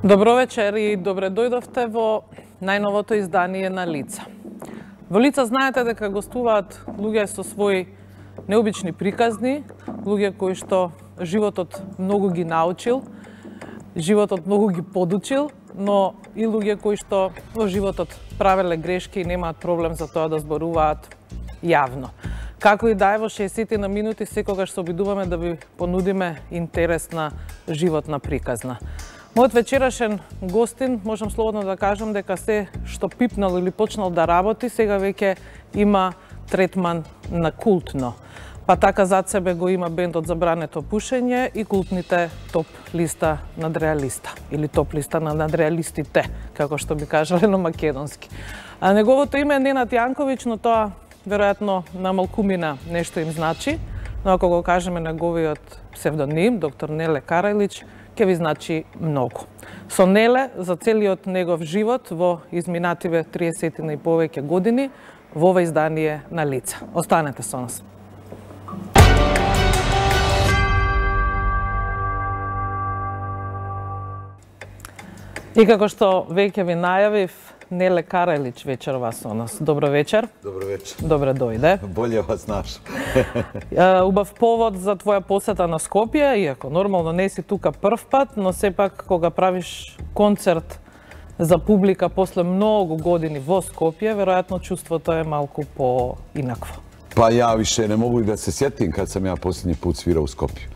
Добро вечер и добре дојдовте во најновото издание на Лица. Во Лица знаете дека гостуваат луѓе со своји необични приказни, луѓе кои што животот многу ги научил, животот многу ги подучил, но и луѓе кои што во животот правеле грешки и немаат проблем за тоа да зборуваат јавно. Како и да е, во 60 на минути секогаш се обидуваме да ви понудиме интересна животна приказна. Мојот вечерашен гостин, можам слободно да кажам дека се што пипнал или почнал да работи, сега веќе има третман на култно. Па така зад себе го има бендот Забрането пушење и култните топ листа надреалиста или топ листа на надреалистите, како што би кажале на македонски. А неговото име е Ненад Јанковиќ, но тоа веројатно на малкумина нешто им значи, но ако го кажеме неговиот псевдоним, доктор Неле Карајлич, ќе ви значи многу. Со Неле за целиот негов живот во изминативе 30 и повеќе години во ова издание на Лица. Останете со нас. И како што веќе ви најавив, Неле Карајлич вечерва со нас. Добро вечер. Добро вечер. Добре дојде. Болje вас наш. Убав повод за твоја посета на Скопје, иако нормално не си тука прв пат, но сепак кога правиш концерт за публика после многу години во Скопје, веројатно чувството е малку поинакво. Pa ja više ne mogu da se sjetim kad sam ja posljednji put svirao u Skopju.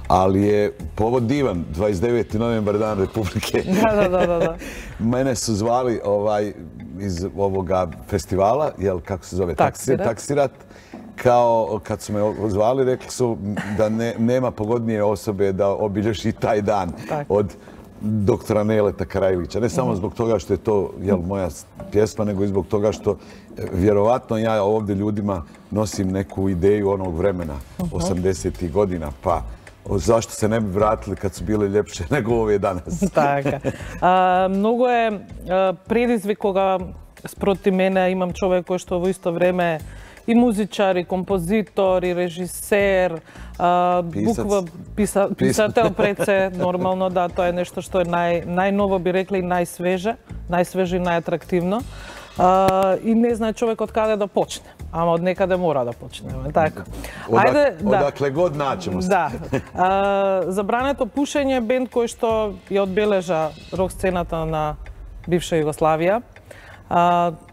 Ali je povod divan, 29. novembar, Dan Republike. Da. Mene su zvali iz ovoga festivala, jel, kako se zove? Taksirat. Kao kad su me zvali, rekli su da nema pogodnije osobe da obilježi taj dan od doktora Neleta Karajlića. Ne samo zbog toga što je to moja pjesma, nego i zbog toga što vjerovatno ja ovdje ljudima nosim neku ideju onog vremena, 80. godina, pa zašto se ne bi vratili kad su bile ljepše nego ove danas? Така. Многу е предизвик кога спроти мене имам човек кој што во исто време и музичар, и композитор, и режисер, писател пред се, нормално, да, тоа е нешто што е најново, би рекли, најсвеже и најатрактивно. И не знае човек од каде да почне. Ама од некаде мора да почнеме. Така. Одакle god наќемо се. Да. Забрането пушење е бенд кој што ја одбележа рок сцената на бивша Југославија.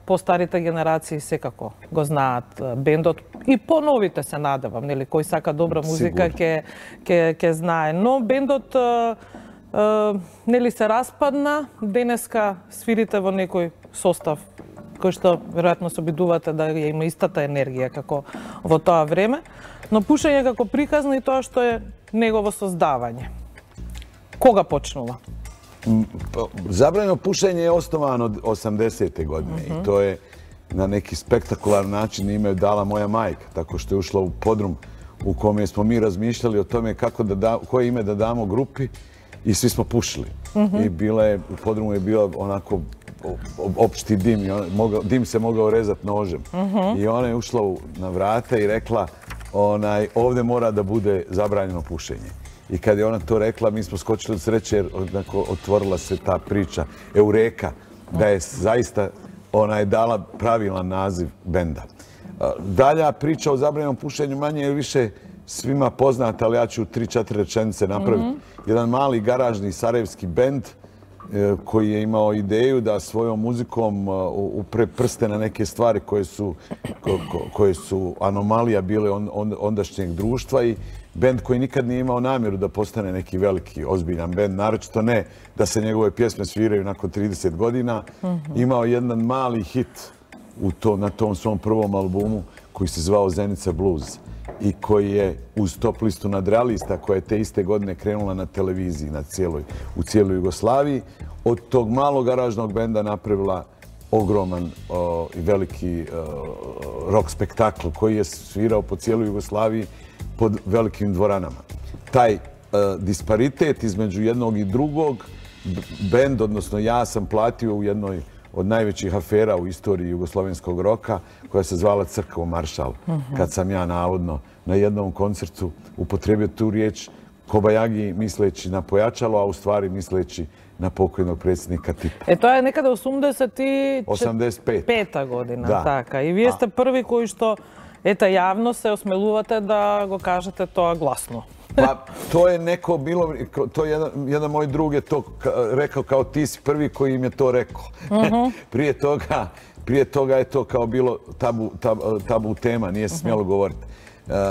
По-старите генерации секако го знаат бендот и по-новите се надевам, нели, кој сака добра музика ќе знае. Но бендот нели се распадна, денеска свирите во некој состав кој што веројатно се обидувате да ја има истата енергија како во тоа време, но пушење како приказна и тоа што е негово создавање. Кога почнува? Zabranjeno pušenje je osnovano od 80. godine i to je na neki spektakularan način ime dala moja majka, tako što je ušla u podrum u kome smo mi razmišljali o tome koje ime da damo grupi i svi smo pušili. I u podrumu je bio onako opšti dim, dim se mogao rezati nožem. I ona je ušla na vrata i rekla ovdje mora da bude zabranjeno pušenje. I kad je ona to rekla, mi smo skočili od sreće jer otvorila se ta priča Eureka, da je zaista dala pravilan naziv benda. Dalja priča o zabranjenom pušenju manje je više svima poznata, ali ja ću 3-4 rečenice napraviti. Jedan mali garažni sarajevski bend koji je imao ideju da svojom muzikom upre prste na neke stvari koje su anomalija bile ondašnjeg društva i bend koji nikad nije imao namjeru da postane neki veliki, ozbiljan bend, naročito ne da se njegove pjesme sviraju nakon 30 godina. Imao jedan mali hit na tom svom prvom albumu koji se zvao Zenica Blues i koji je uz top listu nadrealista koja je te iste godine krenula na televiziji u cijeloj Jugoslaviji, od tog malog garažnog benda napravila ogroman i veliki rock spektakl koji je svirao po cijeloj Jugoslaviji pod velikim dvoranama. Taj disparitet između jednog i drugog, bend, odnosno ja sam platio u jednoj od najvećih afera u istoriji jugoslovenskog roka, koja se zvala Crkva Maršal, kad sam ja navodno na jednom koncertu upotrebio tu riječ kobajagi misleći na pojačalo, a u stvari misleći na pokojnog predsjednika Tita. To je nekada 85. 85. godina. Така. I vi ste prvi koji što javno se osmeluvate da go kažete to glasno. Pa to je neko bilo, to je jedan moj drug je to rekao kao ti si prvi koji im je to rekao. Prije toga je to kao bilo tabu tema, nije se smjelo govoriti.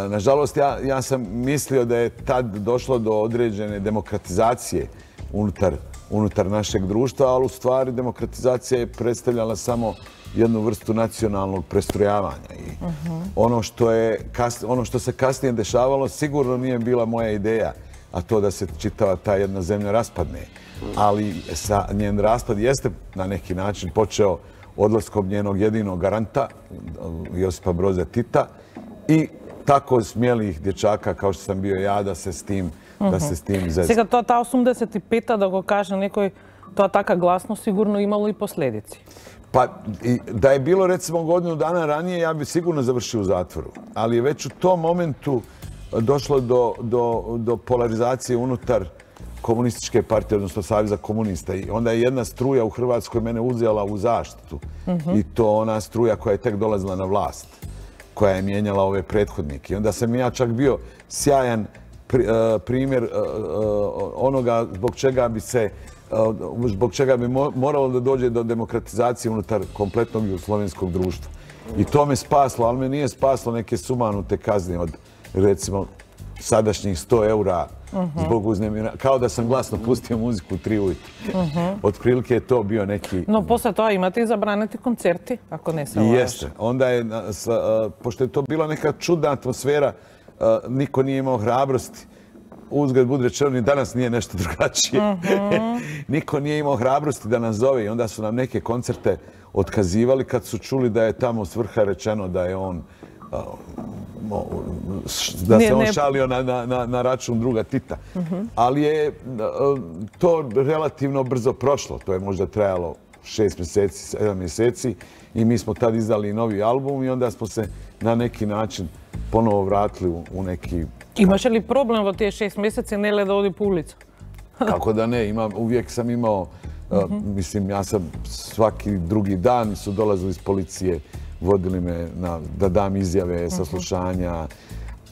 Nažalost, ja sam mislio da je tad došlo do određene demokratizacije unutar našeg društva, ali u stvari demokratizacija je predstavljala samo jednu vrstu nacionalnog prestrojavanja. I ono što se kasnije dešavalo sigurno nije bila moja ideja, a to da se čitava ta jedna zemlja raspadne. Ali njen raspad jeste na neki način počeo odlaskom njenog jedinog garanta, Josipa Broza Tita, i tako smjelih dječaka kao što sam bio ja da se s tim zezna. Сега тоа та 85-та, да го каже некој, тоа така гласно сигурно имало и последици. Pa da je bilo recimo godinu dana ranije, ja bi sigurno završio u zatvoru. Ali je već u tom momentu došlo do polarizacije unutar komunističke partije, odnosno Saveza komunista. I onda je jedna struja u Hrvatskoj mene uzela u zaštitu. I to ona struja koja je tek dolazila na vlast, koja je mijenjala ove prethodnike. I onda sam ja čak bio sjajan primjer onoga zbog čega bi moralo da dođe do demokratizacije unutar kompletnog jugoslovenskog društva. I to me spaslo, ali me nije spaslo neke sumanute kazne od, recimo, sadašnjih 100 eura zbog uznemiravanja. Kao da sam glasno pustio muziku u 3 ujutru. Otprilike je to bio neki... No, posle toga imate i zabraniti koncerti, ako ne se laže. Jeste. Onda je, pošto je to bila neka čudna atmosfera, niko nije imao hrabrosti. Uzgled budi rečeno, ni danas nije nešto drugačije. Niko nije imao hrabrosti da nas zove i onda su nam neke koncerte otkazivali kad su čuli da je tamo s vrha rečeno da je on da se on šalio na račun druga Tita. Ali je to relativno brzo prošlo. To je možda trajalo 6 mjeseci, 7 mjeseci i mi smo tad izdali novi album i onda smo se na neki način ponovo vratili u neki... Imaš li problem od tije 6 mjeseci ne da odi po ulicu? Kako da ne, uvijek sam imao, mislim, ja sam svaki drugi dan su dolazili iz policije, vodili me da dam izjave, saslušanja,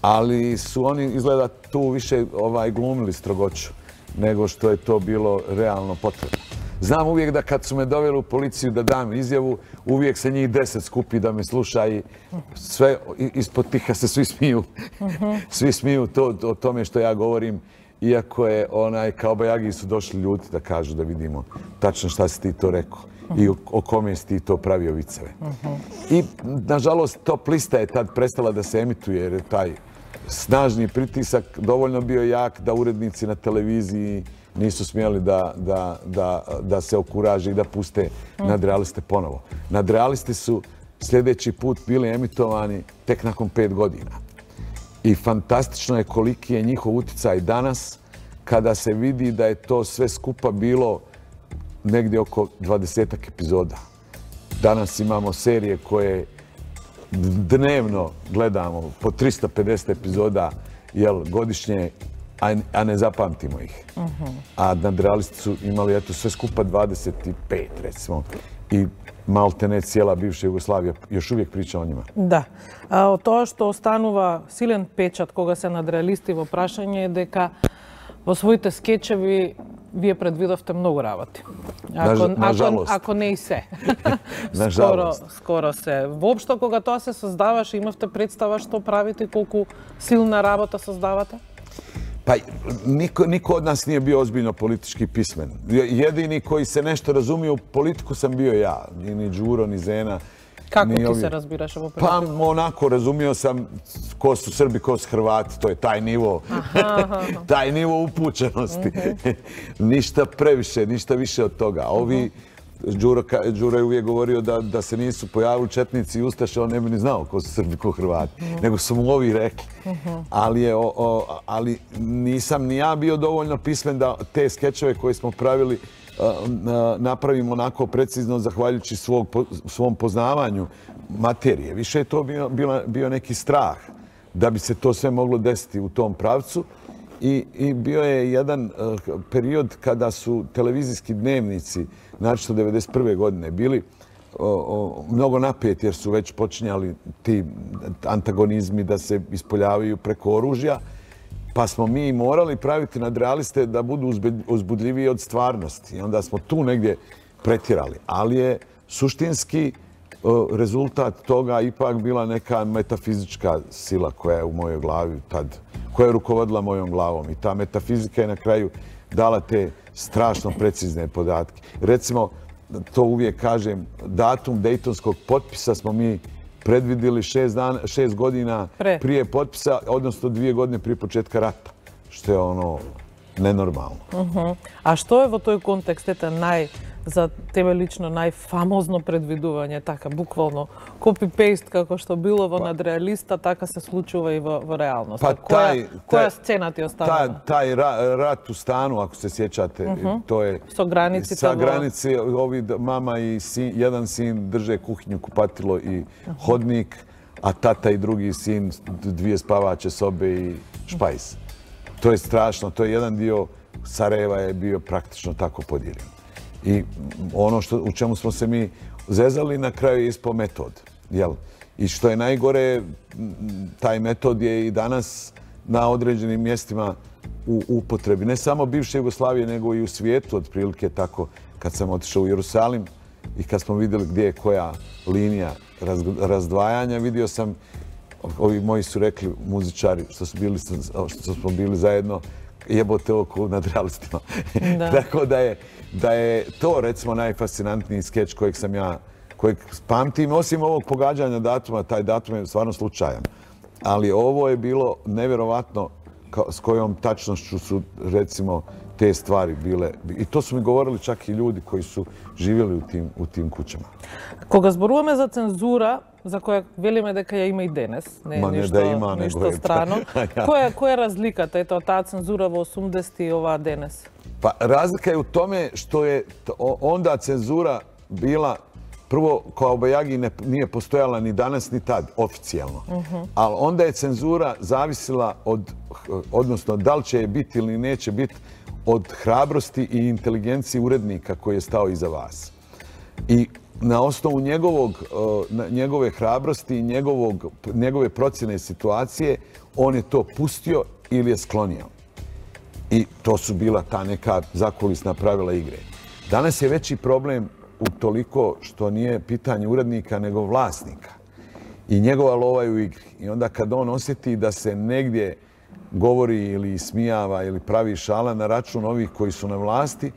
ali su oni izgleda tu više glumili strogoću nego što je to bilo realno potrebno. Znam uvijek da kad su me doveli u policiju da dam izjavu, uvijek se njih 10 skupi da me sluša i sve ispod tiha se svi smiju. Svi smiju o tome što ja govorim, iako je kao bajagi su došli ljudi da kažu da vidimo tačno šta si ti to rekao i o kome si ti to pravio viceve. I, nažalost, Top lista je tad prestala da se emituje jer je taj snažni pritisak dovoljno bio jak da urednici na televiziji nisu smjeli da se okuraže i da puste Nadrealiste ponovo. Nadrealisti su sljedeći put bili emitovani tek nakon 5 godina. I fantastično je koliki je njihov utjecaj danas kada se vidi da je to sve skupa bilo negdje oko 20 epizoda. Danas imamo serije koje dnevno gledamo po 350 epizoda godišnje, a ne zapamtimo ih. A Nadrealisti su imali sve skupa 25, recimo. I malte ne cijela bivša Jugoslavija još uvijek priča o njima. Da. To što ostanuva силен печат кога се Надреалисти во прашање е дека во своите скечеви вие предвидовте многу работи. Ако не и се. Скоро се. Воопшто кога тоа се создаваше, имавте представа што правите, колку силна работа создавате? Pa niko od nas nije bio ozbiljno politički pismen. Jedini koji se nešto razumio u politiku sam bio ja. Ni Đuro, ni Zena. Kako ti se razbiraš ovo politiku? Pa onako, razumio sam ko su Srbi, ko su Hrvati. To je taj nivo. Taj nivo upućenosti. Ništa previše, ništa više od toga. Ovi, Đuro je uvijek govorio da se nisu pojavili četnici i ustaše, on ne bi ni znao ko su Srbi, ko Hrvati. Nego su mu ovi rekli. Ali nisam ni ja bio dovoljno pismen da te skečeve koje smo pravili napravimo onako precizno zahvaljujući svom poznavanju materije. Više je to bio neki strah da bi se to sve moglo desiti u tom pravcu. I bio je jedan period kada su televizijski dnevnici, naročito 1991. godine, bili mnogo napeti jer su već počinjali ti antagonizmi da se ispoljavaju preko oružja, pa smo mi morali praviti nadrealiste da budu uzbudljiviji od stvarnosti. I onda smo tu negdje pretjerali. Ali je suštinski rezultat toga ipak bila neka metafizička sila koja je u mojoj glavi tad, koja je rukovodila mojom glavom. I ta metafizika je na kraju dala te strašno precizne podatke. Recimo, to uvijek kažem, datum Dejtonskog potpisa smo mi predvidjeli 6 godina prije potpisa, odnosno 2 godine prije početka rata, što je ono nenormalno. A što je v toj kontekst za tebe lično najfamozno predviduvanje, taka bukvalno copy-paste kako što bilo vo nadrealista, taka se slučuva i v realnost. Koja scena ti je ostavila? Taj rat u stanu, ako se sjećate, to je... Sa granici, ovi mama i jedan sin drže kuhinju, kupatilo i hodnik, a tata i drugi sin 2 spavače sobe i špajs. To je strašno, to je jedan dio Sarajeva je bio praktično tako podijeljen. I ono u čemu smo se mi zezali na kraju je ispao metod. I što je najgore, taj metod je i danas na određenim mjestima u upotrebi. Ne samo bivše Jugoslavije, nego i u svijetu, otprilike tako. Kad sam otišao u Jerusalim i kad smo vidjeli gdje je koja linija razdvajanja, vidio sam, ovi moji su rekli, muzičari, što smo bili zajedno, jebote oko nadrealistima. Tako da je to, recimo, najfascinantniji skeč kojeg pamtim. Osim ovog pogađanja datuma, taj datum je stvarno slučajan. Ali ovo je bilo nevjerovatno s kojom tačnošću su, recimo, te stvari bile. I to su mi govorili čak i ljudi koji su živjeli u tim kućama. Кога зборуваме за цензура, за која велиме дека ја има и денес, не е ништо страно, која е разликата, ето, таа цензура во 80-ти и оваа денес? Pa razlika je u tome što je onda cenzura bila, prvo kao Bajagi nije postojala ni danas ni tad, oficijalno. Ali onda je cenzura zavisila odnosno da li će je biti ili neće biti, od hrabrosti i inteligencije urednika koji je stao iza vas. I na osnovu njegove hrabrosti i njegove procjene situacije, on je to pustio ili je sklonio. I to su bila ta neka zakulisna pravila igre. Danas je veći problem u toliko što nije pitanje urednika nego vlasnika. I njegova lova je u igri. I onda kad on osjeti da se negdje govori ili smijava ili pravi šala na račun ovih koji su na vlasti,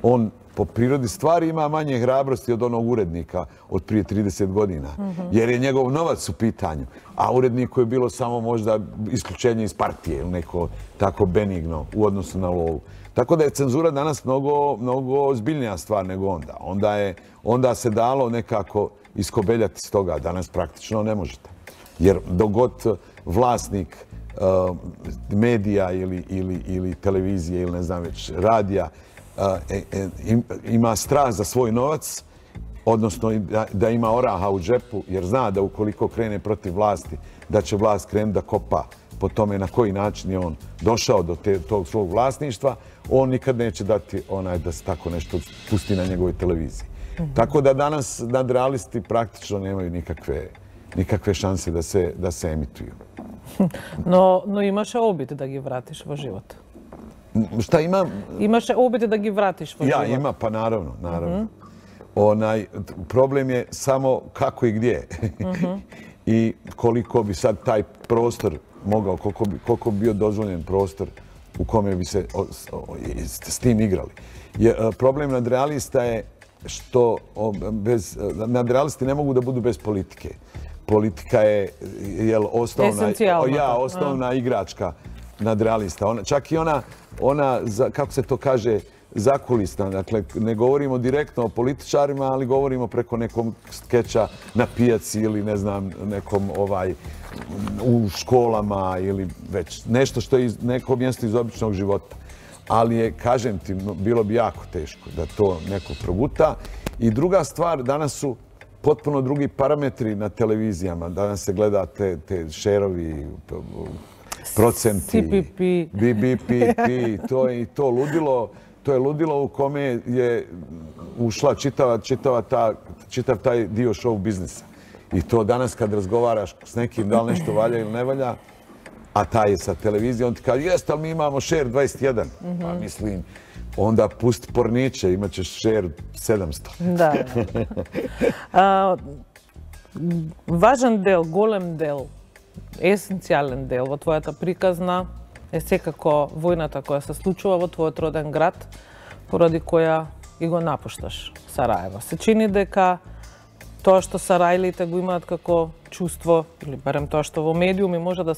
on po prirodi stvari ima manje hrabrosti od onog urednika od prije 30 godina. Jer je njegov novac u pitanju. A uredniku je bilo samo možda isključenje iz partije ili neko tako benigno u odnosu na lovu. Tako da je cenzura danas mnogo ozbiljnija stvar nego onda. Onda se dalo nekako iskobeljati s toga. Danas praktično ne možete. Jer dok god vlasnik medija ili televizije ili ne znam već radija ima strah za svoj novac, odnosno da ima oraha u džepu, jer zna da ukoliko krene protiv vlasti, da će vlast krenuti da kopa po tome na koji način je on došao do tog svog vlasništva, on nikad neće dati da se tako nešto pusti na njegovoj televiziji. Tako da danas nadrealisti praktično nemaju nikakve šanse da se emituju. No imаше обид да ги вратиш во живот. Šta ima? Имаше обид да ги вратиш во живот. Ja, ima, pa naravno. Problem je samo kako i gdje. I koliko bi sad taj prostor mogao, koliko bi bio dozvoljen prostor u kome bi se s tim igrali. Problem nadrealista je što nadrealisti ne mogu da budu bez politike. Politika je osnovna igračka nadrealista. Čak i ona, kako se to kaže, zakulisna. Dakle, ne govorimo direktno o političarima, ali govorimo preko nekog skeča na pijaci ili ne znam, nekom u školama ili već nešto što je neko mjesto iz običnog života. Ali je, kažem ti, bilo bi jako teško da to neko proguta. I druga stvar, danas su potpuno drugi parametri na televizijama. Danas se gleda te šerovi, procenti, CPP. BBPP, to je ludilo u kome je ušla čitav taj dio show biznisa. I to danas kad razgovaraš s nekim da li nešto valja ili ne valja, a taj je sa televizijom, on ti kaže, jeste, ali mi imamo share 21. Pa mislim, onda pusti porniće, imat ćeš share 700. Da. Важен дел, голем дел, есенцијален дел во твојата приказна е секако војната која се случува во твојот роден град, поради која и го напушташ Сараево. Се чини дека тоа што сарајлите го имаат како чувство, или барем тоа што во медиуми може да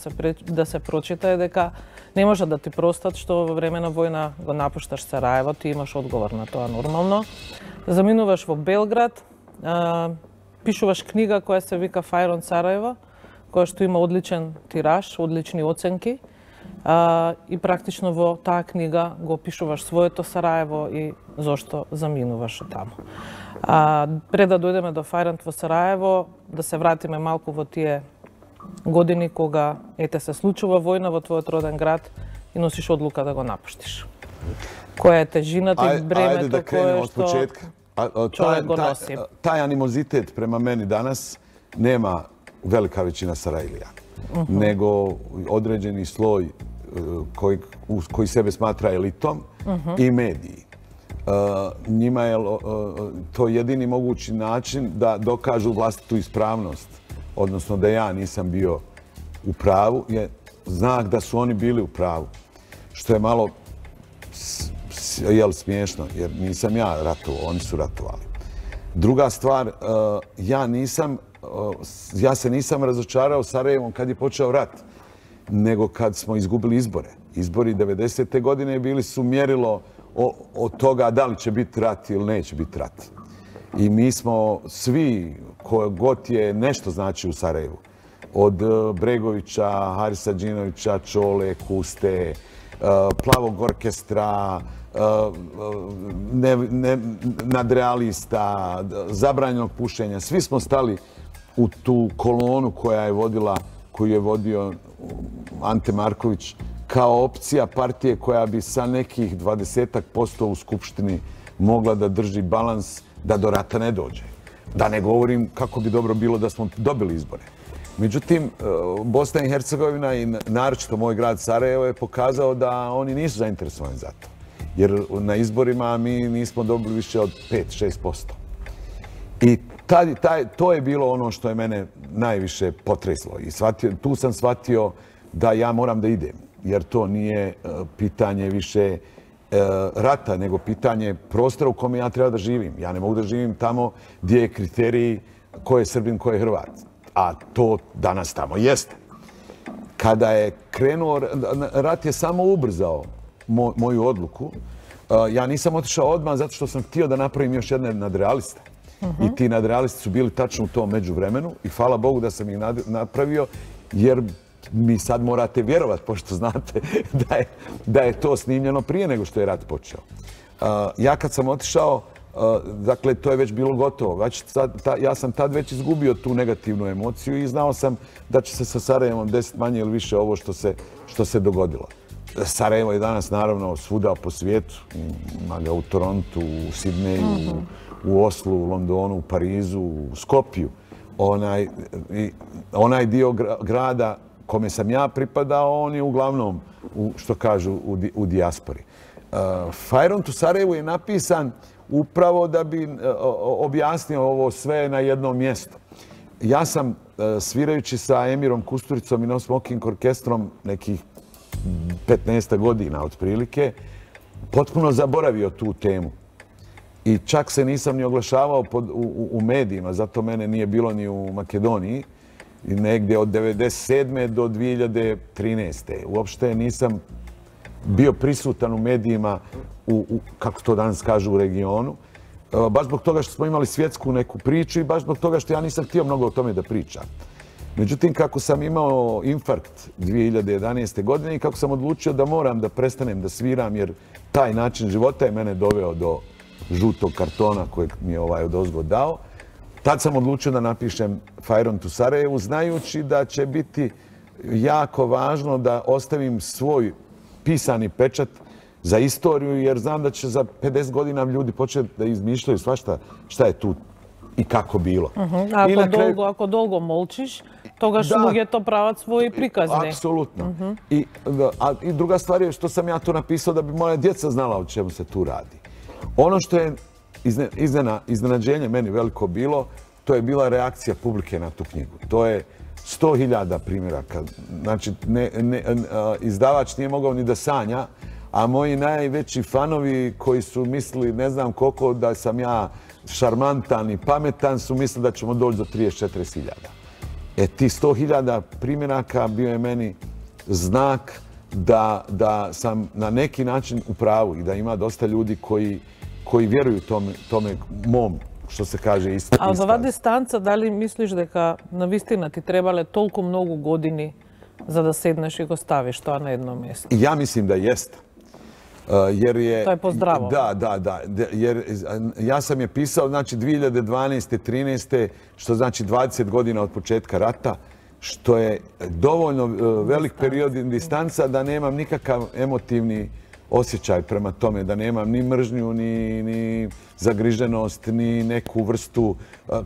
се прочита е дека не може да ти простат што во време на војна го напушташ Сараево, ти имаш одговор на тоа нормално. Заминуваш во Белград, пишуваш книга која се вика Фајрон Сараево, која што има одличен тираж, одлични оценки. И практично во таа книга го опишуваш своето Сараево и зошто заминуваш таму. Пред да дојдеме до Фајрон во Сараево, да се вратиме малку во тие години кога ете се случува војна во твојот роден град и носиш одлука да го напуштиш. Која е тежината и бремето кое што човек го носи? Taj animozitet prema meni danas nema velika većina Sarajlija, nego određeni sloj koji sebe smatra elitom i mediji. Njima je to jedini mogući način da dokažu vlastitu ispravnost, odnosno da ja nisam bio u pravu, je znak da su oni bili u pravu, što je malo smiješno, jer nisam ja ratovao, oni su ratovali. Druga stvar, ja se nisam razočarao Sarajevom kad je počeo rat, nego kad smo izgubili izbore. Izbori 90. godine bili su mjerilo od toga da li će biti rat ili neće biti rat. I mi smo svi, ko god je nešto znači u Sarajevu, od Bregovića, Harisa Đinovića, Čole, Kuste, Plavog orkestra, nadrealista, zabranjenog pušenja. Svi smo stali u tu kolonu koju je vodio Ante Marković kao opcija partije koja bi sa nekih 20% u Skupštini mogla da drži balans da do rata ne dođe. Da ne govorim kako bi dobro bilo da smo dobili izbore. Međutim, Bosna i Hercegovina i naročito moj grad Sarajevo je pokazao da oni nisu zainteresovani za to. Jer na izborima mi nismo dobili više od 5-6%. I to je bilo ono što je mene najviše potreslo. I tu sam shvatio da ja moram da idem. Jer to nije pitanje više rata, nego pitanje prostora u kome ja treba da živim. Ja ne mogu da živim tamo gdje je kriterij ko je Srbin, ko je Hrvat. A to danas tamo jeste. Kada je krenuo, rat je samo ubrzao moju odluku. Ja nisam otišao odmah zato što sam htio da napravim još jedne nadrealiste. I ti nadrealisti su bili tačno u tom međuvremenu i hvala Bogu da sam ih napravio, jer mi sad morate vjerovati, pošto znate da je to snimljeno prije nego što je rat počeo. Ja kad sam otišao, dakle, to je već bilo gotovo. Ja sam tad već izgubio tu negativnu emociju i znao sam da će se sa Sarajevom desiti manje ili više ovo što se dogodilo. Sarajevo je danas naravno svuda po svijetu. Ima ga u Torontu, u Sidneju, u Oslu, u Londonu, u Parizu, u Skopju. Onaj dio grada kome sam ja pripadao, on je uglavnom, što kažu, u dijaspori. Fajron u Sarajevu je napisan upravo da bi objasnio ovo sve na jednom mjestu. Ja sam, svirajući sa Emirom Kusturicom i No Smoking orkestrom nekih 15 godina otprilike, potpuno zaboravio tu temu. I čak se nisam ni oglašavao u medijima, zato mene nije bilo ni u Makedoniji, negdje od 1997. do 2013. Uopšte nisam bio prisutan u medijima, kako to danas kažu, u regionu. Baš zbog toga što smo imali svjetsku neku priču i baš zbog toga što ja nisam htio mnogo o tome da pričam. Međutim, kako sam imao infarkt 2011. godine i kako sam odlučio da moram da prestanem da sviram, jer taj način života je mene doveo do žutog kartona kojeg mi je odozgo dao, tad sam odlučio da napišem Fajron u Sarajevu, znajući da će biti jako važno da ostavim svoj pisani pečat za istoriju, jer znam da će za 50 godina ljudi početi da izmišljaju svašta šta je tu i kako bilo. Ako dolgo molčiš, togaš ljuge to pravat svoji prikazni. Apsolutno. I druga stvar je što sam ja to napisao da bi moja djeca znala o čemu se tu radi. Ono što je iznenađenje meni veliko bilo, to je bila reakcija publike na tu knjigu. To je 100.000 primjeraka. Znači, izdavač nije mogao ni da sanja, a moji najveći fanovi koji su mislili, ne znam koliko, da sam ja šarmantan i pametan, su mislili da ćemo doći do 34.000. Ti 100.000 primjeraka bio je meni znak da sam na neki način u pravu i da ima dosta ljudi koji vjeruju tome mom, što se kaže, iskazu. A ova distanca, da li misliš da na vistina ti trebale toliko mnogo godini za da sedneš i go staviš to na jedno mjesto? Ja mislim da jeste. To je pozdravo. Da. Jer ja sam je pisao, znači, 2012. 13. što znači 20 godina od početka rata, što je dovoljno velik period distanca da nemam nikakav emotivni osjećaj prema tome, da nemam ni mržnju, ni zagriženost, ni neku vrstu,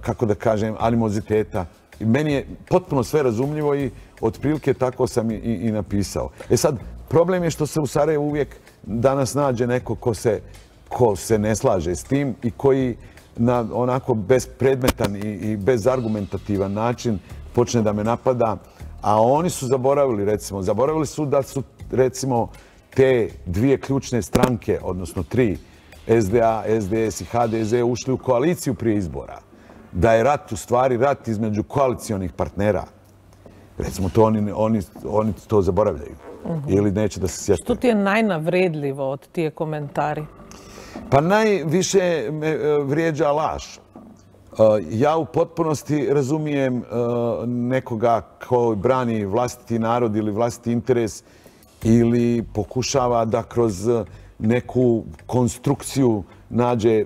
kako da kažem, animoziteta. Meni je potpuno sve razumljivo i otprilike tako sam i napisao. Sad, problem je što se u Sarajevu uvijek danas nađe neko ko se ne slaže s tim i koji na onako bezpredmetan i bezargumentativan način počne da me napada, a oni su zaboravili su da su, recimo, te dvije ključne stranke, odnosno tri, SDA, SDS i HDZ, ušli u koaliciju prije izbora. Da je rat u stvari rat između koalicionih partnera. Recimo, to oni to zaboravljaju. Ili neće da se sjete. Što ti je najnavredljivo od tije komentari? Pa najviše me vrijeđa laž. Ja u potpunosti razumijem nekoga ko brani vlastiti narod ili vlastiti interes ili pokušava da kroz neku konstrukciju nađe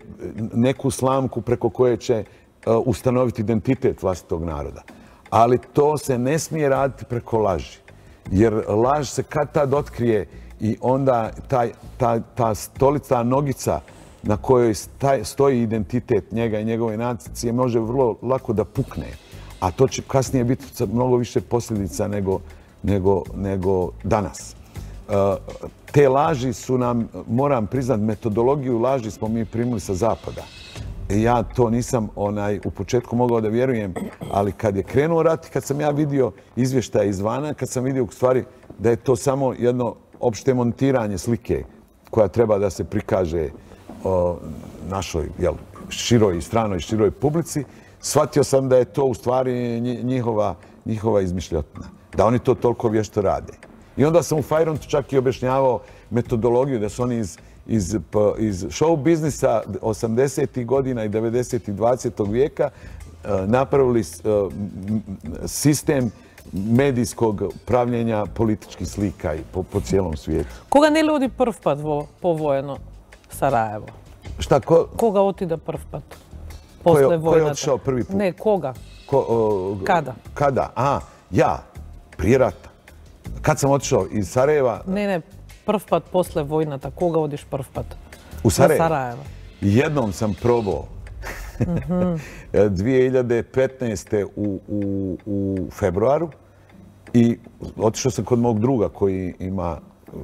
neku slamku preko koje će ustanoviti identitet vlastitog naroda. Ali to se ne smije raditi preko laži. Jer laž se kad tad otkrije i onda ta stolica, nogica na kojoj stoji identitet njega i njegove nacije može vrlo lako da pukne. A to će kasnije biti mnogo više posljedica nego danas. Te laži su nam, moram priznat, metodologiju laži smo mi primili sa zapada. Ja to nisam u početku mogao da vjerujem, ali kad je krenuo rat i kad sam ja vidio izvještaje izvana, kad sam vidio u stvari da je to samo jedno opšte montiranje slike koja treba da se prikaže našoj široj i stranoj široj publici, shvatio sam da je to u stvari njihova izmišljotina. Da oni to toliko vješto rade. I onda sam u Fajrontu čak i objašnjavao metodologiju da su oni iz show biznisa 80. godina i 90. 20. vijeka napravili sistem medijskog pravljenja političkih slika po cijelom svijetu. Koga ne odi prv pad povojeno Sarajevo? Šta? Koga otida prv pad? Posle vojnata. Ko je otišao prvi put? Ne, koga? Kada? Kada? Ja. Prije rata. Kad sam otišao iz Sarajeva... Ne, prv pad posle vojnata. Koga odiš prv pad? U Sarajevo? Jednom sam probao. 2015. u februaru i otišao sam kod mog druga koji ima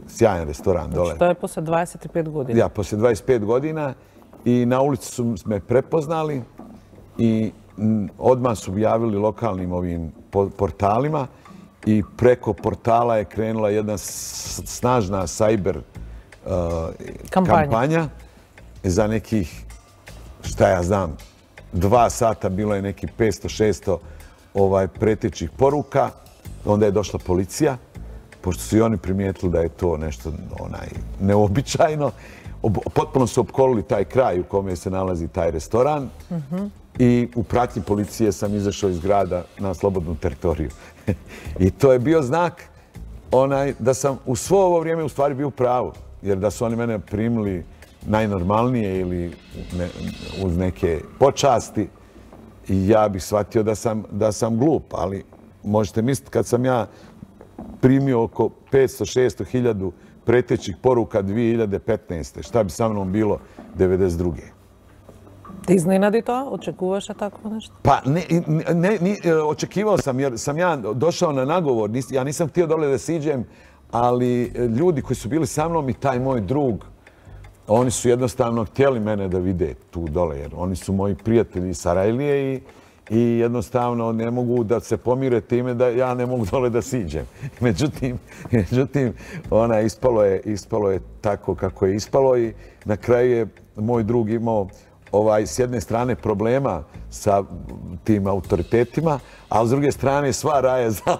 sjajan restoran dole. Znači to je posle 25 godina? Ja, posle 25 godina i na ulici su me prepoznali i odmah su objavili lokalnim ovim portalima i preko portala je krenula jedna snažna cyber kampanja za nekih, šta ja znam, 2 sata bilo je nekih 500-600 pretećih poruka. Onda je došla policija, pošto su i oni primijetili da je to nešto neobičajno. Potpuno su opkolili taj kraj u kome se nalazi taj restoran i u pratnji policije sam izašao iz grada na slobodnu teritoriju. I to je bio znak da sam u svo ovo vrijeme u stvari bio u pravu, jer da su oni mene primili najnormalnije ili uz neke počasti, ja bih shvatio da sam glup, ali možete misliti kad sam ja primio oko 500-600 hiljadu pretećih poruka 2015. Šta bi sa mnom bilo 92. Te iznenadi to? Očekuješ tako nešto? Pa očekivao sam jer sam ja došao na nagovor. Ja nisam htio dole da siđem, ali ljudi koji su bili sa mnom i taj moj drug, oni su jednostavno htjeli mene da vide tu dole, jer oni su moji prijatelji iz Sarajlije i jednostavno ne mogu da se pomire time da ja ne mogu dole da siđem. Međutim, ispalo je tako kako je ispalo i na kraju je moj drug imao s jedne strane problema sa tim autoritetima, a s druge strane sva Raja znala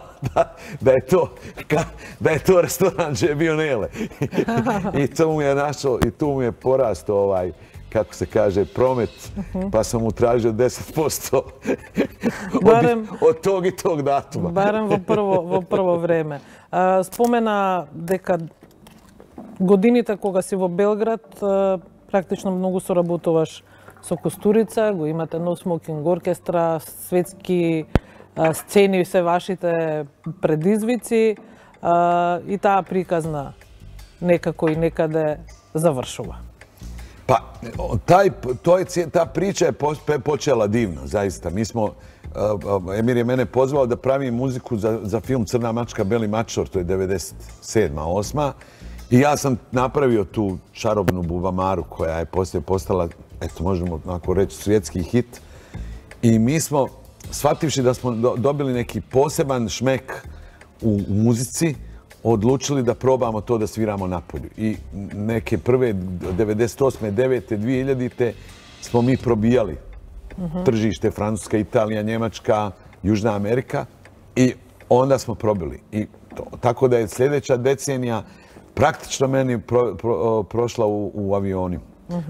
da je to restoran gdje je bio Nele. I tu mu je našao, i tu mu je porastao kako se kaže, promet, pa sam mu tražio 10% od tog i tog datuma. Barem v prvo vreme. Spomena дека годините кога си во Белград, практично многу соработуваш со Костурица, го имате No Smoking оркестра, светски сцени и се вашите предизвици и таа приказна некако и некаде завршува. Pa, ta priča je počela divno, zaista. Emir je mene pozvao da pravim muziku za film Crna mačka, beli mačor, to je 97. 8. I ja sam napravio tu čarobnu bubamaru koja je poslije postala, eto možemo onako reći, svjetski hit. I mi smo, shvativši da smo dobili neki poseban šmek u muzici, odlučili da probamo to da sviramo napolju. I neke prve 98. 9. 2000. smo mi probijali tržište Francuska, Italija, Njemačka, Južna Amerika i onda smo probili. Tako da je sljedeća decenija praktično meni prošla u avioni.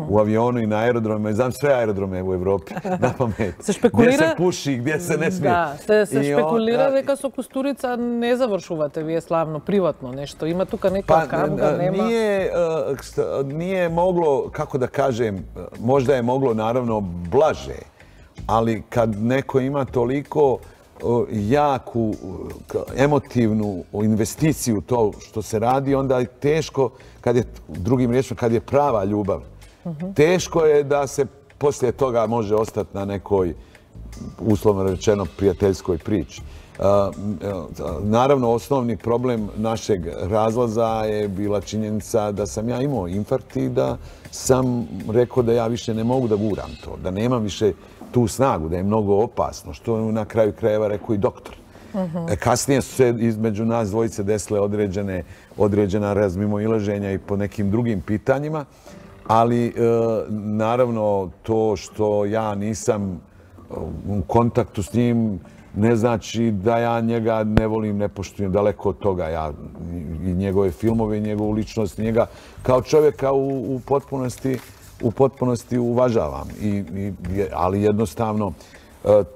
U avionu i na aerodrome. Znam sve aerodrome u Evropi, na pamet. Gdje se puši, gdje se ne smije. Da, se špekulira дека со Костурица не завршувате вие славно, приватно nešto. Ima тука neka kamga, nema? Nije moglo, kako da kažem, možda je moglo naravno blaže, ali kad neko ima toliko jaku emotivnu investiciju u to što se radi, onda je teško, drugim riječima, kad je prava ljubav, teško je da se poslije toga može ostati na nekoj, uslovno rečeno, prijateljskoj priči. Naravno, osnovni problem našeg razlaza je bila činjenica da sam ja imao infarkt i da sam rekao da ja više ne mogu da guram to, da nemam više tu snagu, da je mnogo opasno, što je na kraju krajeva rekao i doktor. Kasnije su se između nas dvojice desile određena razmimoilaženja i po nekim drugim pitanjima, ali naravno to što ja nisam u kontaktu s njim ne znači da ja njega ne volim, ne poštujem, daleko od toga. Ja i njegove filmove, i njegovu ličnost, njega kao čovjeka u potpunosti uvažavam. Ali jednostavno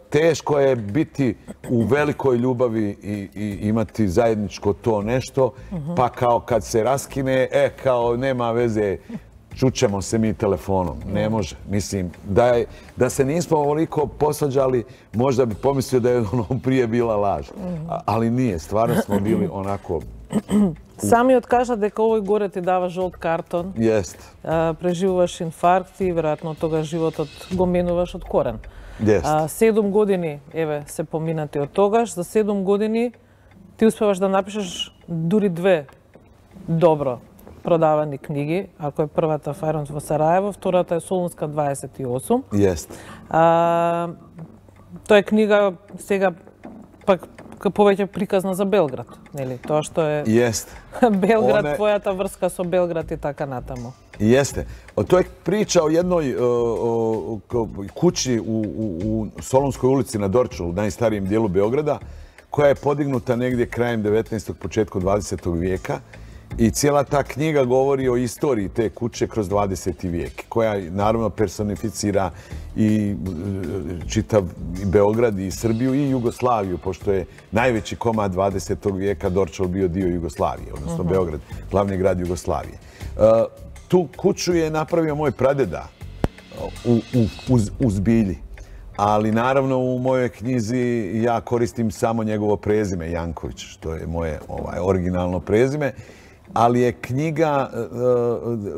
teško je biti u velikoj ljubavi i imati zajedničko to nešto, pa kao kad se raskine, kao nema veze, čućemo se mi telefonom. Ne može. Mislim, da se nismo ovoliko posvađali, možda bi pomislio da je ono prije bila laž. Ali nije, stvarno smo bili onako... Сами откажа дека овој горе ти дава жолт картон. Јест. Преживуваш инфаркт и веројатно тога животот го менуваш од корен. Јест. 7 години, еве, се поминати од тогаш. За 7 години ти успеваш да напишеш дури 2 добро продавани книги. Ако е првата Фајронс во Сараево, втората е Солунска 28. Јест. Тоа е книга сега пак повеќе приказна за Белград, нели? Тоа што е Белград, твојата врска со Белград и така натаму. Jeste. To je priča o jednoj kući u Solunskoj ulici na Dorčulu, najstarijem dijelu Beograda, koja je podignuta negdje krajem 19. početku 20. vijeka. I cijela ta knjiga govori o istoriji te kuće kroz 20. vijek, koja naravno personificira i čitav Beograd i Srbiju i Jugoslaviju, pošto je najveći komad 20. vijeka Dorčul bio dio Jugoslavije, odnosno Beograd, glavni grad Jugoslavije. Tu kuću je napravio moj pradeda u Zbilji. ali naravno u mojoj knjizi ja koristim samo njegovo prezime Janković, što je moje originalno prezime, ali je knjiga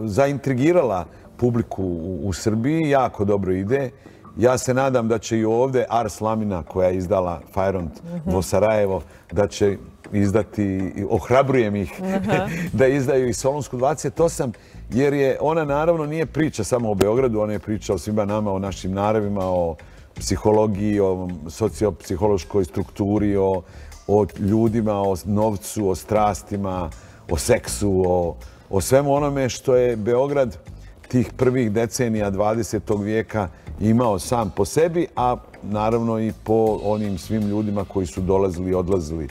zaintrigirala publiku u Srbiji, jako dobro ide. Ja se nadam da će i ovdje Ars Lamina, koja je izdala Fajront vo Sarajevo, da će izdati, ohrabrujem ih da izdaju i Solunsku 28, jer je ona naravno nije priča samo o Beogradu, ona je priča o svima nama, o našim naravima, o psihologiji, o sociopsihološkoj strukturi, o ljudima, o novcu, o strastima, o seksu, o svemu onome što je Beograd tih prvih decenija 20. vijeka imao sam po sebi, a naravno i po onim svim ljudima koji su dolazili i odlazili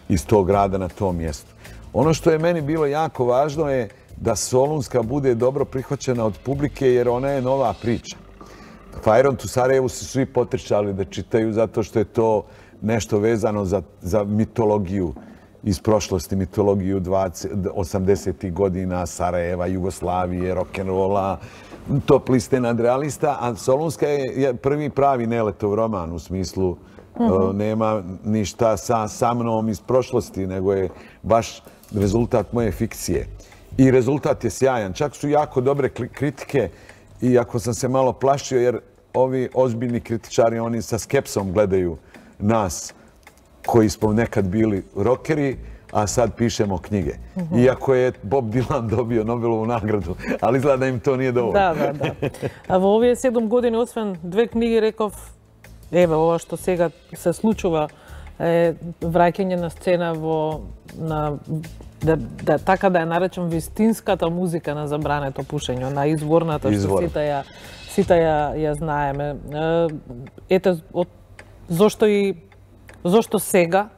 iz tog grada na tom mjestu. Ono što je meni bilo jako važno je da Solunska bude dobro prihvaćena od publike, jer ona je nova priča. Fajront u Sarajevu su svi potrčali da čitaju zato što je to nešto vezano za mitologiju iz prošlosti, mitologiju 80. godina Sarajeva, Jugoslavije, rock'n'rolla, top liste nadrealista, a Solunska je prvi pravi Neletov roman u smislu nema ništa sa mnom iz prošlosti, nego je baš rezultat moje fikcije. I rezultat je sjajan. Čak su jako dobre kritike, iako sam se malo plašio, jer ovi ozbiljni kritičari, oni sa skepsom gledaju nas koji smo nekad bili rockeri, a sad pišemo knjige. Iako je Bob Dylan dobio Nobelovu nagradu, ali izgleda da im to nije dovoljno. Da. A во овие 7 години, освен 2 книги, реков, еве, ова што сега се случува, е враќање на сцена така да ја наречам вистинската музика на забрането пушење, на изворната што сите ја знаеме. Ете, зошто сега?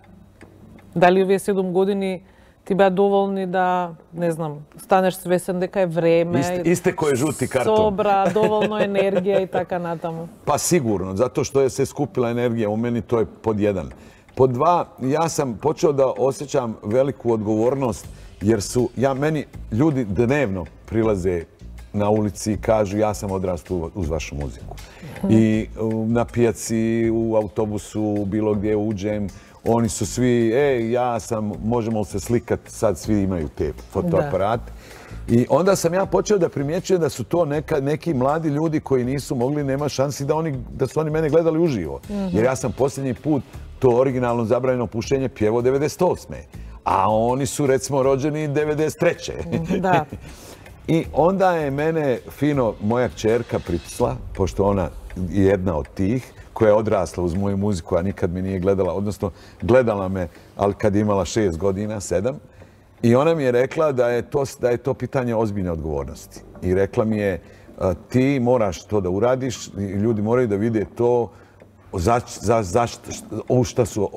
Дали овие 7 години ти беа доволни да, не знам, станеш свесен дека е време, Истеко je žuti karton. Собра, доволно енергија и така натаму? Pa sigurno, zato što je se skupila energija u meni, to je pod 1. Pod 2, ja sam počeo da osjećam veliku odgovornost, jer meni ljudi dnevno prilaze na ulici i kažu ja sam odrastao uz vašu muziku. I na pijaci, u autobusu, bilo gdje uđem, oni su svi, možemo se slikati, sad svi imaju te fotoaparate. I onda sam ja počeo da primjećujem da su to neki mladi ljudi koji nisu mogli, nema šansi da su oni mene gledali uživo. Jer ja sam posljednji put to originalno zabranjeno pušenje pjevao 98. A oni su recimo rođeni 93. Da. I onda je mene fino moja kćerka pritisla, pošto ona je jedna od tih, koja je odrasla uz moju muziku, a nikad mi nije gledala, odnosno gledala me, ali kad je imala 6 godina, 7. I ona mi je rekla da je to pitanje ozbiljne odgovornosti. I rekla mi je, ti moraš to da uradiš, ljudi moraju da vide to u šta su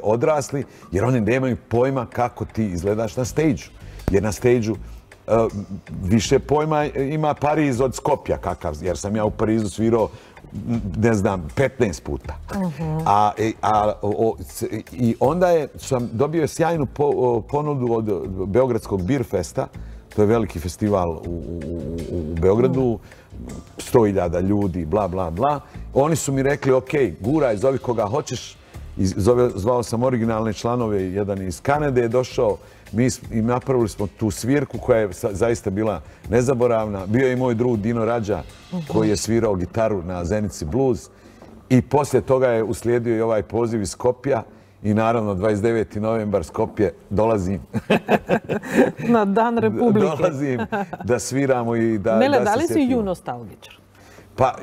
odrasli, jer oni nemaju pojma kako ti izgledaš na stage-u. Jer na stage-u više pojma ima Pariz od Skopja kakav, jer sam ja u Parizu svirao, ne znam, 15 puta. I onda sam dobio sjajnu ponudu od Beogradskog Birfesta, to je veliki festival u Beogradu, 100.000 ljudi, bla, bla, bla. Oni su mi rekli, ok, guraj, zovi koga hoćeš. Zvao sam originalne članove, jedan iz Kanade je došao, i napravili smo tu svirku koja je zaista bila nezaboravna. Bio je i moj drug Dino Rađa koji je svirao gitaru na Zenici Blues i poslije toga je uslijedio i ovaj poziv iz Skopja i naravno 29. novembar Skopje dolazim. Na Dan Republike. Dolazim da sviramo i da se Nele, da li si sjetimo. jugonostalgičar? Pa,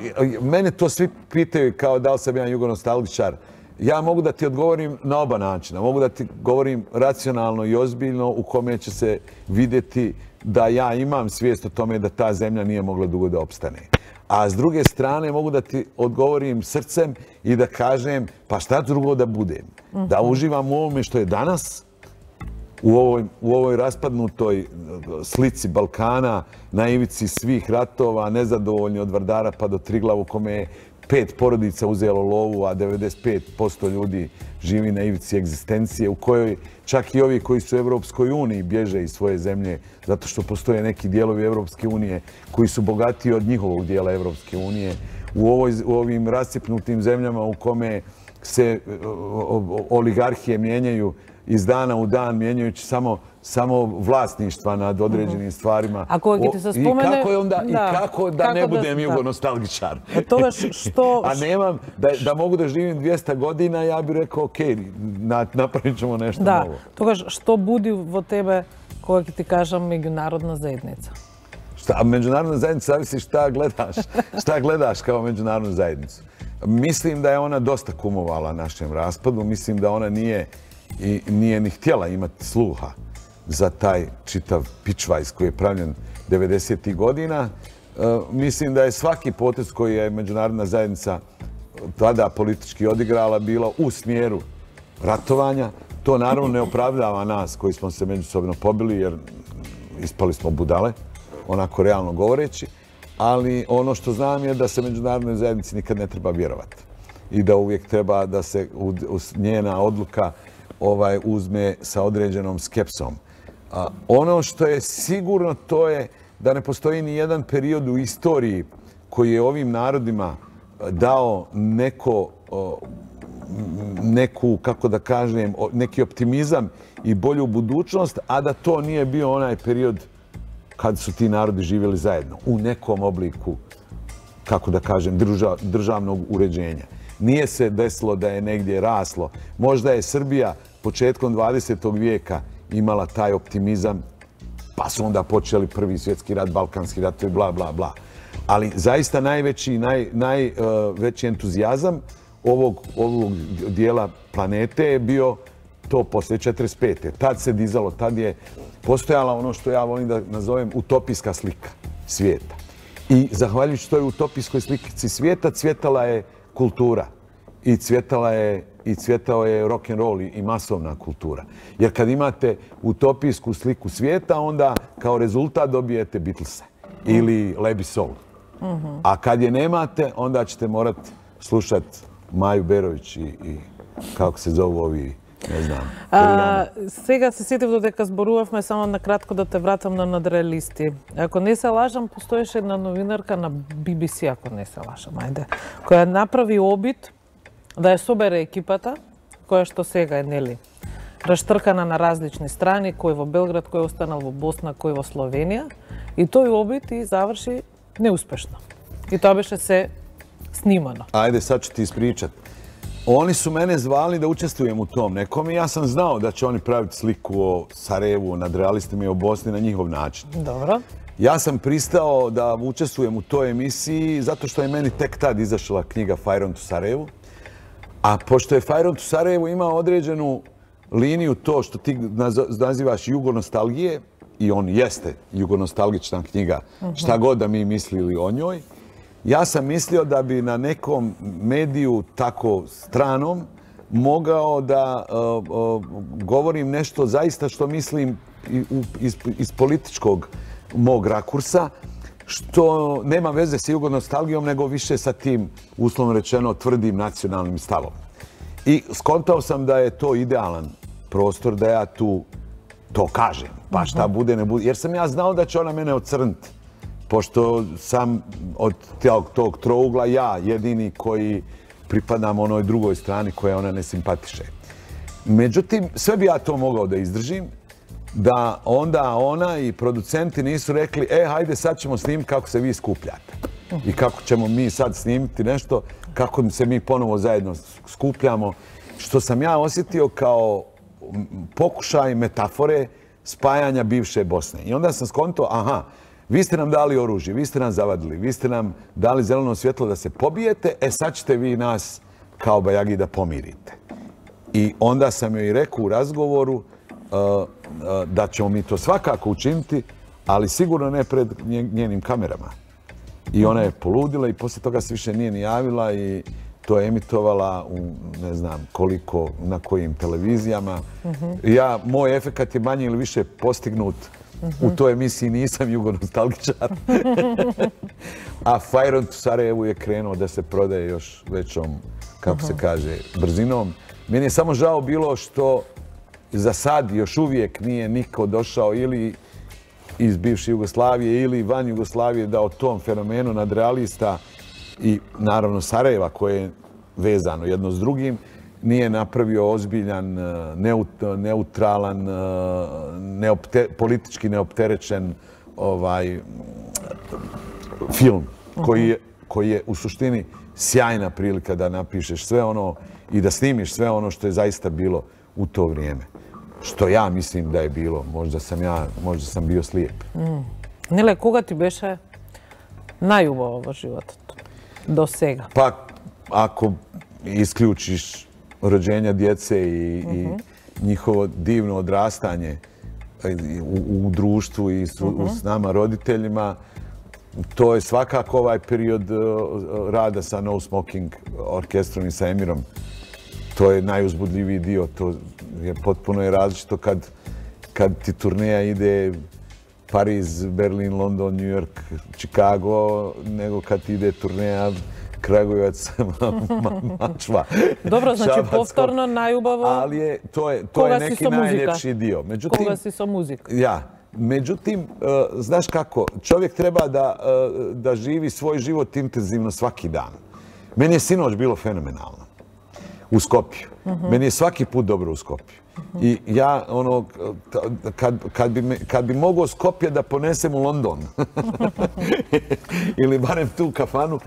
mene to svi pitaju kao da li sam ja jugonostalgičar. Ja mogu da ti odgovorim na oba načina. Mogu da ti govorim racionalno i ozbiljno u kome će se vidjeti da ja imam svijest o tome da ta zemlja nije mogla dugo da opstane. A s druge strane mogu da ti odgovorim srcem i da kažem pa šta drugo da budem. Da uživam u ovome što je danas, u ovoj raspadnutoj slici Balkana, na ivici svih ratova, nezadovoljni od Vardara pa do Triglavu, u kome je 5 porodica uzelo lovu, a 95% ljudi živi na ivici egzistencije, u kojoj čak i ovi koji su u Evropskoj uniji bježe iz svoje zemlje, zato što postoje neki dijelovi Evropske unije koji su bogatiji od njihovog dijela Evropske unije, u ovim rascjepnutim zemljama u kome se oligarhije mijenjaju iz dana u dan, mijenjajući samo vlasništva nad određenim stvarima. A koga ti se spomene... I kako da ne budem jugonostalgičar? A nemam, da mogu da živim 200 godina, ja bih rekao, ok, napravit ćemo nešto novo. Da, toga što budi vo tebe, koga ti kažem, međunarodna zajednica? Međunarodna zajednica zavisi šta gledaš kao međunarodnu zajednicu. Mislim da je ona dosta kumovala našem raspadu, mislim da ona nije ni htjela imati sluha za taj čitav pičvajs koji je pravljen 90. godina. Mislim da je svaki potez koji je međunarodna zajednica tada politički odigrala bilo u smjeru ratovanja. To naravno ne opravdava nas koji smo se međusobno pobili jer ispali smo budale, onako realno govoreći. Ali ono što znam je da se međunarodnoj zajednici nikad ne treba vjerovati. I da uvijek treba da se njena odluka uzme sa određenom skepsom. Ono što je sigurno to je da ne postoji ni jedan period u istoriji koji je ovim narodima dao neku, kako da kažem, neki optimizam i bolju budućnost, a da to nije bio onaj period kad su ti narodi živjeli zajedno u nekom obliku, kako da kažem, državnog uređenja. Nije se desilo da je negdje raslo. Možda je Srbija početkom 20. vijeka imala taj optimizam, pa su onda počeli Prvi svjetski rat, Balkanski rat i bla, bla, bla. Ali zaista najveći entuzijazam ovog dijela planete je bio to poslije 45. Tad se dizalo, tad je postojala ono što ja volim da nazovem utopijska slika svijeta. I zahvaljujući toj utopijskoj slikici svijeta cvjetala je kultura i cvjetao je rock and roll i masovna kultura. Jer kad imate utopijsku sliku svijeta, onda kao rezultat dobijete Beatlese ili Lebi Soul. A kad je nemate, onda ćete morati slušati Maju Berović i kako se zovu ovi, ne znam. Сега се сетив додека зборувавме, само накратко да те вратам на надреалисти. Ако не се лажам, постоеше една новинарка на BBC, ако не се лажам, ајде, која направи обид да ја собере екипата, која што сега е, нели, раштркана на различни страни, кој во Белград, кој останал во Босна, кој во Словенија, и тој обид и заврши неуспешно. И тоа беше се снимано. Ајде, сад ću ti ispričat. Oni su mene zvali da učestvujem u tom nekom i ja sam znao da će oni praviti sliku o Sarajevu, o nadrealistima i o Bosni na njihov način. Dobro. Ja sam pristao da učestvujem u toj emisiji zato što je meni tek tad izašla knjiga Fire on to Sarajevu. A pošto je Fire on to Sarajevu imao određenu liniju to što ti nazivaš jugonostalgije, i on jeste jugonostalgična knjiga, šta god da mi mislili o njoj, ja sam mislio da bi na nekom mediju tako stranom mogao da govorim nešto zaista što mislim iz političkog mog rakursa, što nema veze sa jugonostalgijom, nego više sa tim, uslovno rečeno, tvrdim nacionalnim stavom. I skontao sam da je to idealan prostor da ja tu to kažem, pa šta bude, ne bude, jer sam ja znao da će ona mene ocrniti. Pošto sam od tog trougla ja jedini koji pripadam onoj drugoj strani koja ona ne simpatiše. Međutim, sve bi ja to mogao da izdržim, da onda ona i producenti nisu rekli hajde sad ćemo snimiti kako se vi skupljate. I kako ćemo mi sad snimiti nešto, kako se mi ponovo zajedno skupljamo. Što sam ja osjetio kao pokušaj metafore spajanja bivše Bosne. I onda sam skontao, vi ste nam dali oružje, vi ste nam zavadili, vi ste nam dali zeleno svjetlo da se pobijete, sad ćete vi nas kao bajagi da pomirite. I onda sam joj rekao u razgovoru da ćemo mi to svakako učiniti, ali sigurno ne pred njenim kamerama. I ona je poludila i poslije toga se više nije ni javila i to je emitovala u ne znam koliko, na kojim televizijama. Moj efekat je manje ili više postignut. U toj emisiji nisam jugonostalgičar. A Fire on to Sarajevu je krenuo da se prodaje još većom, kako se kaže, brzinom. Meni je samo žao bilo što za sad još uvijek nije niko došao ili iz bivše Jugoslavije ili van Jugoslavije da o tom fenomenu nadrealista i naravno Sarajeva koje je vezano jedno s drugim, nije napravio ozbiljan, neutralan, politički neopterećen film koji je u suštini sjajna prilika da napišeš sve ono i da snimiš sve ono što je zaista bilo u to vrijeme. Što ja mislim da je bilo. Možda sam bio slijep. Nile, koga ti beše najubavo v životu do сега? Pa, ako isključiš rođenja djece i njihovo divno odrastanje u društvu i s nama roditeljima, to je svakako ovaj period rada sa No Smoking orkestrom i sa Emirom. To je najuzbudljiviji dio. To je potpuno različito kad ti turneja ide Pariz, Berlin, London, New York, Chicago, nego kad ti ide turneja Kragujevac, Mačva. Dobro, znači povtorno najubavo. Ali to je neki najljepši dio. Koga si sa muzika? Ja. Međutim, znaš kako, čovjek treba da živi svoj život intenzivno svaki dan. Meni je sinoć bilo fenomenalno u Skopju. Meni je svaki put dobro u Skopju. I ja, kad bi mogao Skopje da ponesem u London, ili barem tu kafanu,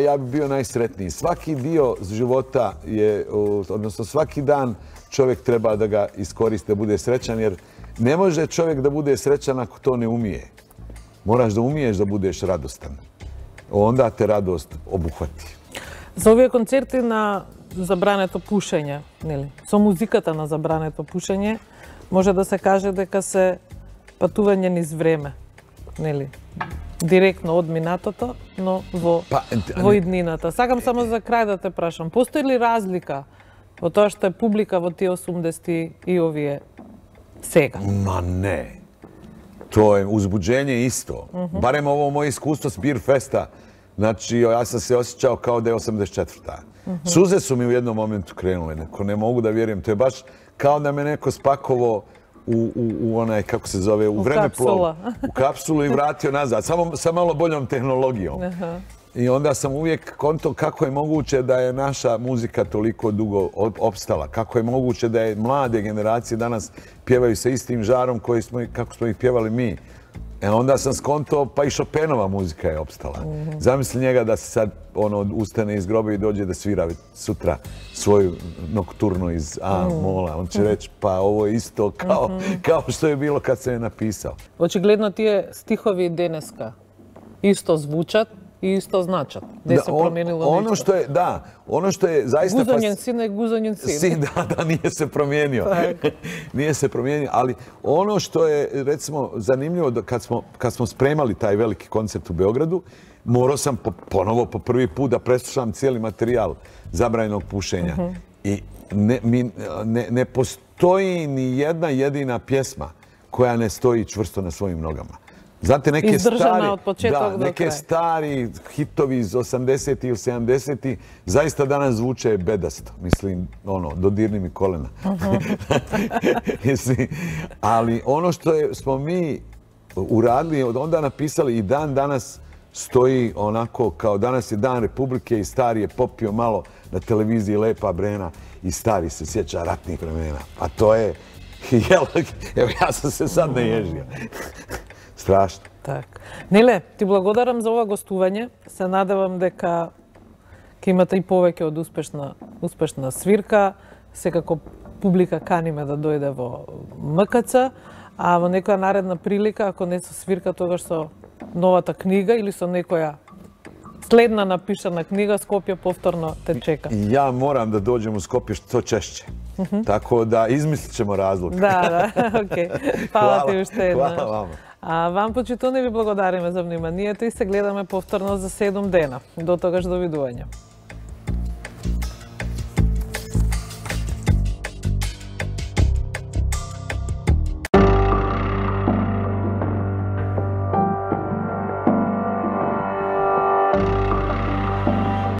ja bi bio najsretniji. Svaki dio života je, odnosno svaki dan čovjek treba da ga iskoristi, da bude srećan, jer ne može čovjek da bude srećan ako to ne umije. Moraš da umiješ da budeš radostan. Onda te radost obuhvati. За овие концерти на забрането пушење, нели? Со музиката на забрането пушење, може да се каже дека се патување низ време, нели? Директно од минатото, но во иднината. Сакам само за крај да те прашам, постои ли разлика во тоа што е публика во тие 80-ти и овие сега? Ma ne. To je uzbuđenje isto. Barem ovo moje iskustvo s Beer Festa. Znači, ja sam se osjećao kao da je 84. Suze su mi u jednom momentu krenule. Ne mogu da vjerujem. To je baš kao da me neko spakovao u onaj, kako se zove, u vremeplov. U kapsulu i vratio nazad. Samo sa malo boljom tehnologijom. I onda sam uvijek konto kako je moguće da je naša muzika toliko dugo opstala. Kako je moguće da je mlade generacije danas pjevaju sa istim žarom kako smo ih pjevali mi. Onda sam skonto, pa i Chopinova muzika je opstala. Zamisli njega da se sad ustane iz groba i dođe da svira sutra svoju nokturnu iz A-mola. On će reći, pa ovo je isto kao što je bilo kad se je napisao. Очигледно тие стихови денеска исто звучат и исто значат. Не се променило ништо. Ono što je zaista... Guzanjen sin je guzanjen sin. Sin, da, nije se promijenio. Nije se promijenio, ali ono što je, recimo, zanimljivo, kad smo spremali taj veliki koncert u Beogradu, morao sam ponovo po prvi put da preslušam cijeli materijal zabranjenog pušenja. I ne postoji ni jedna jedina pjesma koja ne stoji čvrsto na svojim nogama. Znate, neke stari hitovi iz 80. ili 70. zaista danas zvuče bedasto. Mislim, dodirni mi kolena. Ali ono što smo mi uradili, onda napisali i dan danas stoji onako kao danas je Dan Republike i stari je popio malo na televiziji Lepa Brena i stari se sjeća ratnih vremena. A to je, evo ja sam se sad naježio. Strašno. Так. Неле, ти благодарам за ова гостување. Се надевам дека ќе имате и повеќе од успешна свирка. Секако публика каниме да дојде во МКЦ, а во некоја наредна прилика, ако не со свирка, тогаш со новата книга или со некоја следна напишана книга, Скопје повторно те чека. Ja moram da dođem u Skopje što češće. Tako da izmislit ćemo razlog. Да, окей. Фала ти уште еднаш. Hvala vama. А вам, почитувани, ви благодариме за вниманието и се гледаме повторно за 7 дена. До тогаш, довидување.